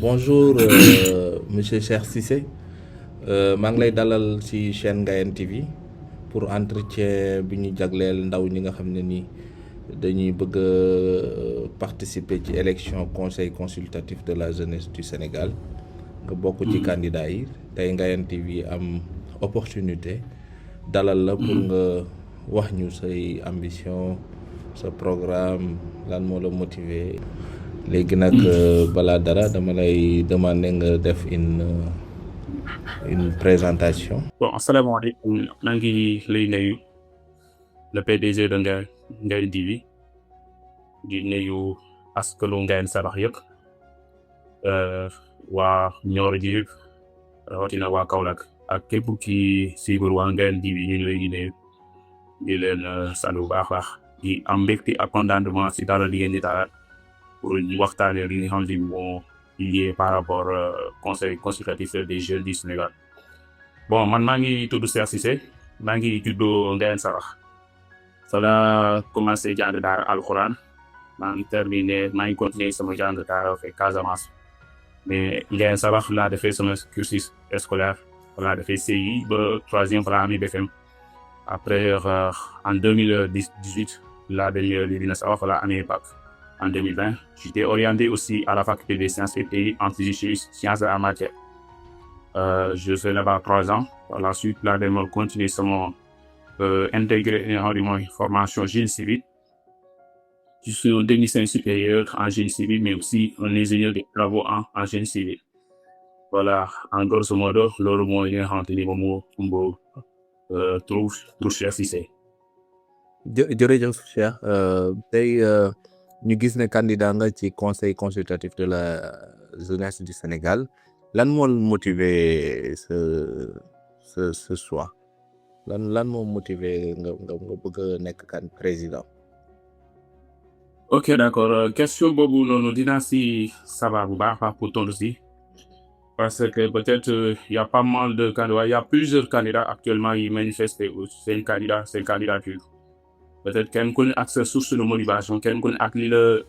Bonjour monsieur Cheikh Cissé maa ngi lay dalal ci chaîne Ngayene TV pour entretien bi ñu jagleel ndaw ñi nga xam ne ni dañuy bëgg a participer ci élection conseil consultatif de la jeunesse du Sénégal nga bokk ci candidat yi tey Ngayene TV am opportunité dalal la pour nga wax ñu say ambition sa programme lan moo la motiver léegi nag balaa dara dama lay demander nga def une présentation. Bon, asalaamaaleykum maa ngi lay nuyu le PDG de Ngayene TV di nuyu askanu Ngayene Sabax yëpp waa Nioro ji yëpp rawatina waa Kaolack ak képp ki suivre waa Ngayene TV ñu ngi lay nuyu di leen sant bu baax a baax di am mbégte ak contentement si dara di ngeen di dalal pour ñu waxtaanee li nga xam ne moo lié par rapport conseil consultatif des jeunes du Sénégal. Bon, man maa ngi tudd Cheikh Cissé maa ngi juddoo Ngayene Sabax fa la commencé jàng daara alxuraan maa ngi continuer sama jàng daara fekk Casamance mais Ngayene Sabax laa defee sama cursus scolaire fa laa defee CI ba troisième fa laa amee BFM après en 2018 laa dem Médina Sabakh fa laa amee bac. En 2020, j'étais orienté aussi à la faculté des sciences et pays en physique, sciences et en matière. Je fais là-bas 3 ans. Par la suite, là, je continue sama intégrer une formation génie civil. Je suis un technicien supérieur en génie civil, mais aussi un ingénieur de travaux en génie civil. Voilà, en grosso modo, loolu mooy li nga xamante ni moom moo trouve Cheikh Cissé. jërëjëf Cheikh tey ñu gis ne candidat nga ci conseil consultatif de la jeunesse du Sénégal lan moo motiver ce choix lan moo motiver nga bëgg a nekk kan président. Ok, d'accord, question boobu noonu dinaa si savoir bu baax pour tontu si parce que peut-être il y a pas mal de candidats, il y a plusieurs candidats actuellement qui manifestent seen candidature. Peut-être kenn ku ne ak sa source de motivation kenn ku ne ak li la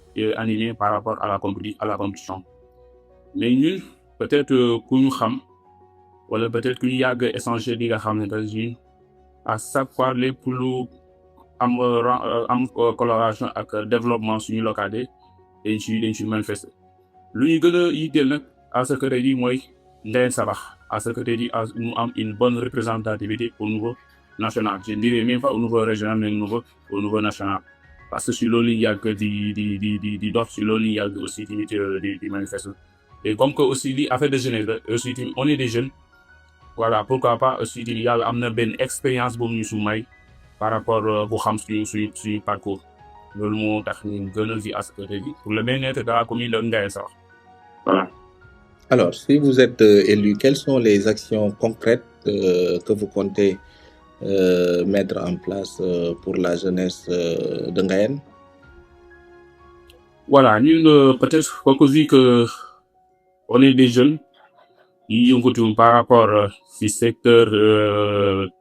animé par rapport à la compétition mais ñun peut-être ku ñu xam wala peut-être ku ñu yàgg échanger li nga xam ne dañuy à chaque fois lépp lu am collaboration ak développement suñu localité dañ ci manifester lu ñu gën a yitteel nag à ce que tey jii mooy Ngayene Sabax à ce que tey jii mu am une bonne représentativité au niveau national, je ne dirais même pas au niveau régional mais au niveau national parce que si loolu yàgg di dox si loolu yàgg aussi di manifester et comme que aussi li affaire de jeunesse la aussi on est des jeunes voilà pourquoi pas aussi yàlla am na benn expérience boobu ñu su may par rapport bu xam suñu parcours loolu moo tax ñu gën a vi à ce que tey pour le bien-être de la commune de Ngayene Sabax. Voilà. Alors si vous êtes élu, quelles sont les actions concrètes que vous comptez mettre en place pour la jeunesse de Ngayene? Voilà, ñun peut-être vu que on est des jeunes yi yëngatu par rapport ci secteur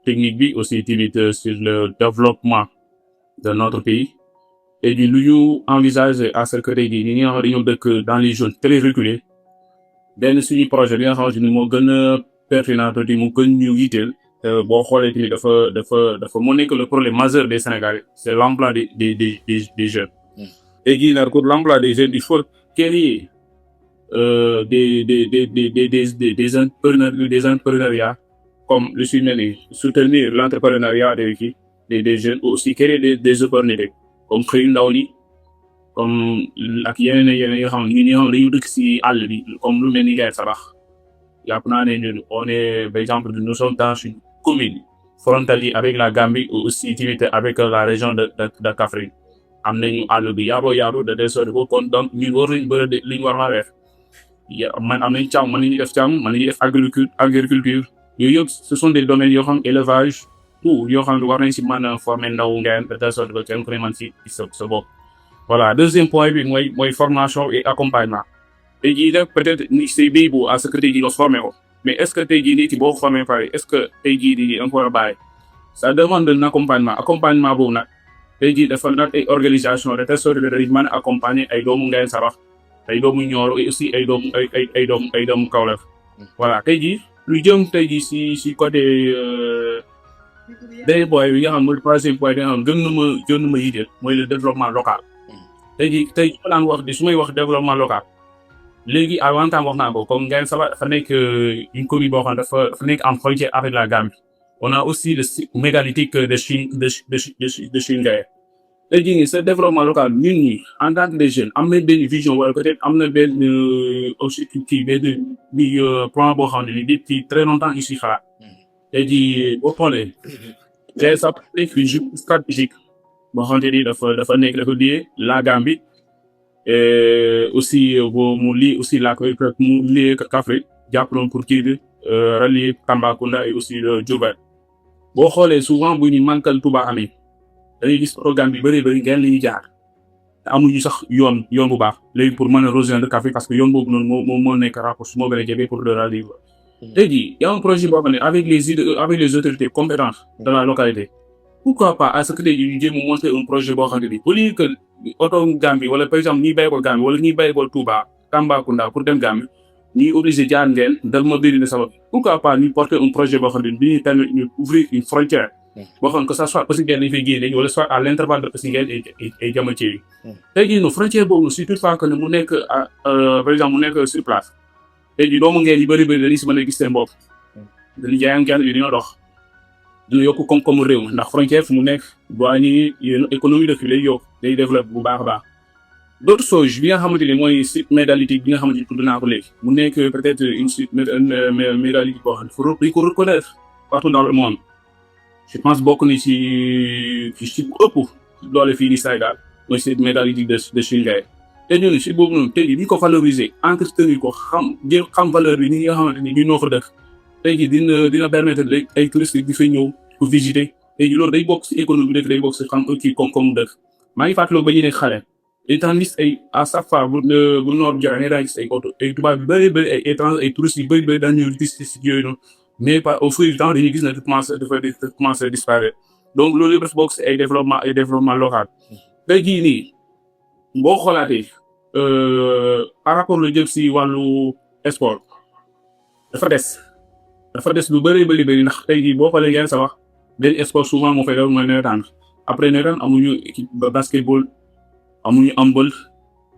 technique bi aussi tamit sur le développement de notre pays et du lu ñu envisager à ce que tey jii ñi nga xam ne dañoo dëkk dans les zones très reculées benn suñu projet bi nga xamante ni moo gën a pertinent te mu gën ñu yitteel boo xoolee tamit dafa moo nekk le problème majeur des Sénégalais c'est l'emploi des jeunes. Et jii nag pour l'emploi des jeunes il faut créer des entrepreneuriats comme lu si mel ni soutenir l'entrepreneuriat des jeunes aussi créer des opportunités comme xëy ndaw li comme ak yeneen yoo xam ne ñun dañu dëkk si àll bi comme lu mel ni Ngayene Sabax jàpp naa ne ñun on est par exemple nous sommes dans une commune frontalière avec la Gambie ou aussi avec la région de Kaffrine am nañu àll bi yaatu de telle sorte que kon donc ñun war nañu bëri li ñu war a def man am nañu càmm mën nañu def càmm mën nañu def agriculture yooyu yëpp ce sont des domaines yoo xam élevage tout yoo xam ne war nañ si mën a former ndaw Ngayene de telle sorte que kenn ku ne mën si sa bopp. Voilà, deuxième point bi mooy formation et accompagnement tey jii nag peut-être ni c'est béy bu à ce que tey jii nga formé ko mais est-ce que tey jii nit ki boo ko formé pare est-ce que tey jii di nga ko war a bàyyi ça demande un accompagnement boobu nag tey jii dafa nag ay organisation de telle sorte que dañu mën a accompagner ay doomu Ngayeen Sarax ay doomu Nioro et aussi ay doomu Kaolack voilà tey jii lu jëm tey jii si côté day boy bi nga xam mooy troisième point bi nga xam gën na ma yitteel mooy le développement local tey jii ma daan wax su may wax développement local léegi avant temps wax naa ko comme Ngayeen Sarax dafa nekk une commune boo xam dafa nekk en frontière avec la Gambie. On a aussi le site mégalithique de Chine Ngayeen tey jii nii ce développement local ñun ñi en tant que des jeunes am na benn vision wala peut-être am na benn objectif benn plan boo xam ne ni depuis très longtemps ici xalaat tey jii boo xoolee Ngayeen Sarax nekk une stratégique boo xam ne ni dafa nekk dafa lié la Gambie aussi mu lié aussi mu lié Kaffrine jàppaloon pour kii bi rallier Tambacounda et aussi Diourbel boo xoolee souvent bu ñu mànkal Touba amee dañuy gis programme bi bëri Ngayeen la ñuy jaar te amuñu sax yoon bu baax léegi pour mën a rejoindre Kaffrine parce que yoon boobu noonu moo nekk rapport moo gën a jege pour le rallier. tey jii y a un projet boo xam ne avec les autorités compétentes de la localité pourquoi pas à ce que tey jii ñu jéem a monter un projet boo xam ne nii au lieu que oto Gambie wala par exemple ñiy bàyyi ko Gambie wala ñiy bàyyi ko Touba Tambacounda pour dem Gambie. ñuy obligé jaar Ngayeen dal ma bëri na sabab pourquoi pas ñu porter un projet boo xam ne bii permet ñu ouvrir une frontière boo xam que ça soit Passy Ngayeen dañu fay génne wala soit à l'intervalle de Passy Ngayeen et Diamantiéry tey jii no frontière boobu si toutefois que ne mu nekk par exemple mu nekk sur place tey jii doomu Ngayeen yi bëri dañuy si mën a gis seen bopp dañuy jaay Ngayeen yi dañoo dox dina yokk koom-koomu réew mi ndax frontière fu mu nekk douane yi économie dëkk bi day yokk day développe bu baax a baax d'autres choses bi nga xamante ne mooy site mégalithique bi nga xamante ni tudd naa ko léegi mu nekk peut-être une site mégalithique boo xam ne dañ ko reconnaître partout dans le monde je pense bokk ni ci site bu ëpp doole fii ni Sénégal mooy site mégalithique de Chine Ngayeen te ñun site boobu noonu tey jii ni ko valoriser entretenir ko xam valeur bi ni nga xamante ni ñu noo fa dëkk tey jii dina permettre léegi ay touristes di fay ñëw pour visiter tey jii loolu day bokk ci économie dëkk day bokk ci xam kii comme dëkk maa ngi fàttaloo ba ñu nekk xale étant gis ay à chaque fois bu noor joxe ne daa gis ay oto ay tubaab yu bëri ay étrangers ay touristes yu bëri daan ñëw gis ci yooyu noonu mais pas au fil du temps dañuy gis ne dafa commencé disparaître donc loolu yëpp dafa bokk ci ay développement local tey jii nii boo xoolaatee par rapport lu jëm ci wàllu sport dafa des lu bëri ndax tey jii boo xoolee Ngayeen Sarax benn sport souvent moo fay daw mooy nawetaan après nawetaan amuñu équipe basketball amuñu handball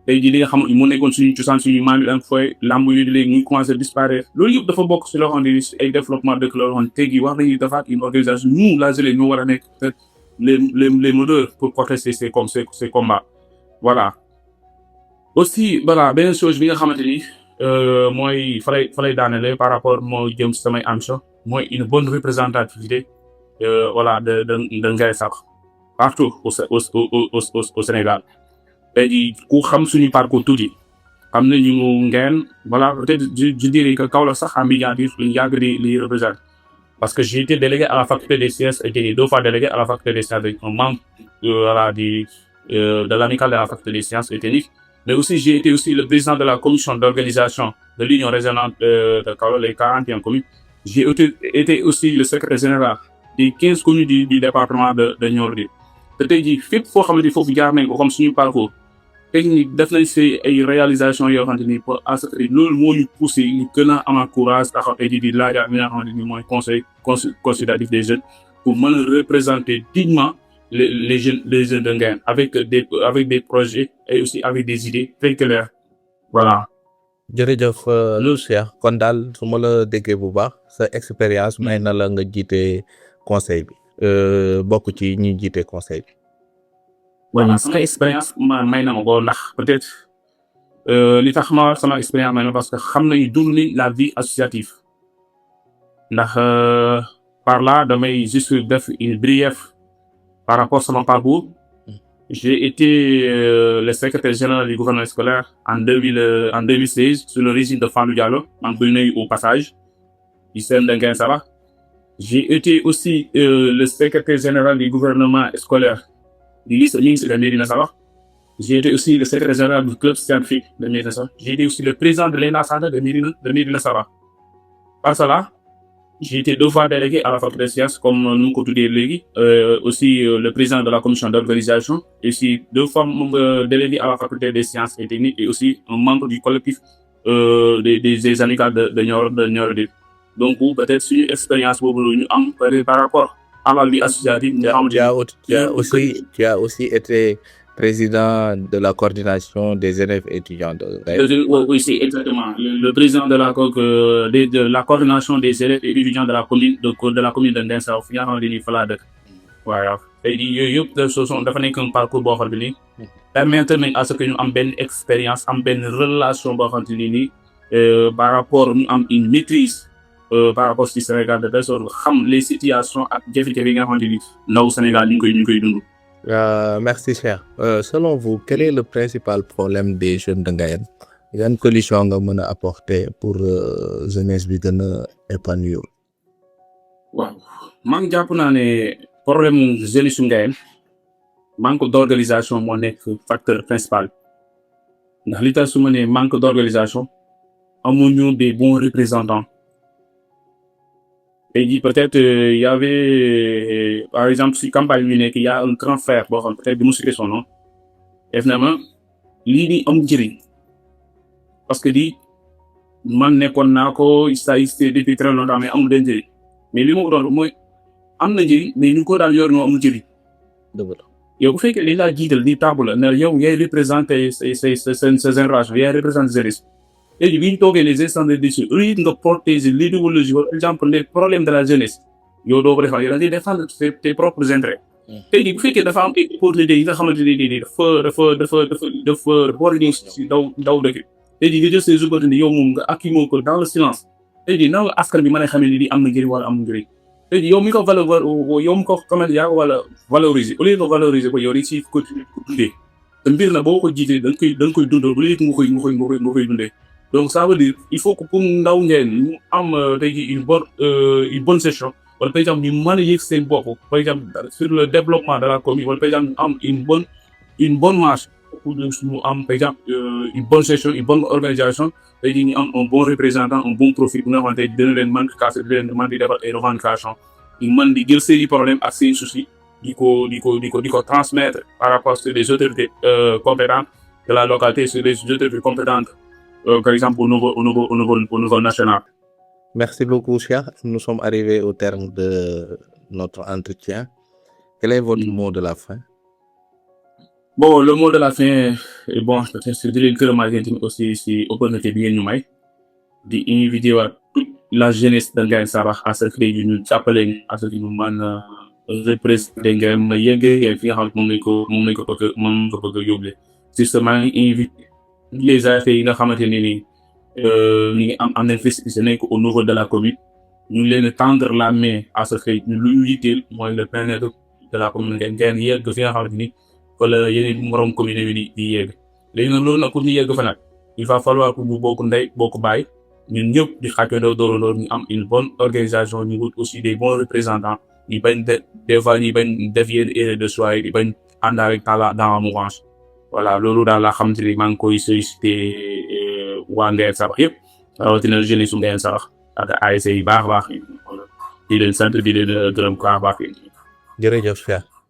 tey jii li nga xam mu nekkoon suñu cosaan suñu maam yi daan fooy lamb yi léegi ñu commencé disparaître loolu yëpp dafa bokk ci loo xam ne ay développement dëkk la loo xam ne tey jii wax nañu defaat une organisation nous la jeunesse ñoo war a nekk les moteurs pour porter ces combats voilà. aussi voilà beneen chose bi nga xamante ni mooy fa lay daanele par rapport moo jëm ci samay ambition mooy une bonne représentativité voilà de Ngayeen Sarax partout au Sénégal. tey jii ku xam suñu parcours tuuti xam nañu Ngayeen voilà peut-être je dirais que Kaolack sax en miniature lu yàgg di représenter parce que j'ai été délégué à la faculté des sciences et 2 fois délégué à la faculté des sciences un membre voilà de l'amicale de la faculté des sciences et techniques mais aussi j'ai été aussi le président de la commission d'organisation de l'union régionale de Kaolack les 41 communes j'ai été aussi le secrétaire général des 15 communes du département de Nioro te tey jii fépp foo xamante ni foofu jaar nañ ko comme suñu parcours technique def nañ ci ay réalisations yoo xamante ni pour à ce que loolu moo ñu poussé ñu gën a am courage taxaw tey jii di laajaat li nga xamante ni mooy conseil consultatif des jeunes pour mën a représenter dignement les jeunes de Ngayeen avec des projets et aussi avec des idées très claires voilà. jërëjëf loolu Cheikh kon daal su ma la déggee bu baax sa expérience may na la nga jiite conseil bi bokk ci ñi jiite conseil bi. voilà sama expérience may na ma ko ndax peut-être li tax ma sama expérience may na parce que xam nañu dund ni la vie associative ndax par là damay juste def une brève par rapport sama parcours. J'ai été le secrétaire général du gouvernement scolaire en 2016 sous le régime de Fallou Diallo en Brunei au passage du CEM de Ngayeen Sarax. J'ai été aussi le secrétaire général du gouvernement scolaire du lycée de Médina Sabakh. J'ai été aussi le secrétaire général du club scientifique de Médina Sabakh. J'ai été aussi le président de l'ENA Centre de Médina Sabakh. Par cela, j'ai été 2 fois délégué à la faculté de sciences comme nu mu ko tuddee léegi aussi le président de la commission d'organisation et aussi 2 fois délégué à la faculté des sciences et techniques et aussi un membre du collectif des amicales de Nioro Dib. Donc peut-être suñu expérience boobu ñu am par rapport à la vie associative. Tu as aussi été président de la coordination des élèves étudiants de Gaël. Oui, c'est exactement le président de la coordination des élèves et étudiants de la commune de Ndène Sarr fi nga xamante ni fa laa dëkk. Voilà tey jii yooyu yëpp dafa nekk un parcours boo xam ne nii permettre nañ à ce que ñu am benn expérience am benn relation boo xamante ni nii par rapport ñu am une maîtrise par rapport ci Sénégal de telle sorte xam les situations ak jafe-jafe yi nga xamante ni ndaw Sénégal ñu ngi koy dund. Merci cher. Selon vous, quel est le principal problème des jeunes de Ngayène? Yan solution nga mën a apporter pour jeunesse bi gën a épanouir? waaw man jàpp naa ne problème mu jeunesse su Ngayène manque d'organisation moo nekk facteur principal ndax li tax su ma nee manque d'organisation amuñu des bons représentants. Et dit peut-être il y avait par exemple si campagne bi nekk il y a un grand frère boo xam peut-être bi mu cité son nom évidemment lii di am njëriñ parce que di man nekkoon naa ko statistique depuis très longtemps mais amul benn njëriñ mais li ma ko doon mooy am na njëriñ mais ñu ko daan yor ñoo amul njëriñ. yow bu fekkee li laa jiital di taabu la ne yow ngay représenter sa génération yaay représenter jeunesse. léegi bi ñu toogee les instants de décision au lieu nga protéger l'idéologie par exemple les problèmes de la jeunesse yow doo ko defal yow da ngay défendre tes propres intérêts. tey jii bu fekkee dafa am opportunité yi nga xamante ne nii dafa war a si daw dëkk tey jii nga jël ces opportunités yow moom nga acquis ko dans le silence tey jii nan la askan bi mën a xamee ni am na njëriñ wala amul njëriñ tey jii yow mi ko yaa ko wala valoriser au lieu nga valoriser ko yow dañ siy ko dundee te mbir na boo ko jiitee da nga koy dundal bu léegi nga koy dundee. Donc ça veut dire il faut que pour ndaw ngeen ñu am tey jii une bonne session wala par exemple ñu mën a yëg seen bopp par exemple sur le développement de la commune wala par exemple ñu am une bonne marche pour ñu am par exemple une bonne session une bonne organisation tey jii ñu am un bon représentant un bon profil bu nga xamante ne dina leen mën di casser di leen mën di defal ay revendications ñu mën di jël seen problème ak seen soucis di ko transmettre par rapport sur les autorités compétentes de la localité sur les autorités compétentes. Par exemple au niveau national. Merci beaucoup, cher. Nous sommes arrivés au terme de notre entretien. Quel est votre mot de la fin? Bon, le mot de la fin est bon. C'est de l'encourager aussi si opportunité bien ñu may di inviter toute la jeunesse de Ngayène Sarax à ce que ñu jàppale à ce que ñu mën représenter Ngayène ma yëngee fi nga xam moom lañ ko bëgg a yóbbu justement invité les affaires yi nga xamante ne nii ñu ngi am nañ fii nekk au niveau de la commune ñu leen tendre la main à ce que lu ñu yitteel mooy le bien-être de la commune ngeen yegg fi nga xamante ni wala yeneen morom commune yi di yegg léegi nag loolu nag pour ñu yegg fa nag il va falloir que ñu bokk ndey bokk baay ñun ñëpp di xàccandoo doorandoo ñu am une bonne organisation ñu wut aussi des bons représentants ñu bañ des fois ñu bañ def yenn erreur de choix yi bañ ànd avec dans la mouvance. Voilà loolu daal laa xamante ni maa ngi koy sollicité waa Ngayène Sarax yëpp rawatina jeunesse su Ngayène Sarax ak ASC yi baax di leen sant di leen gërëm bu baax. jërëjëf Cheikh.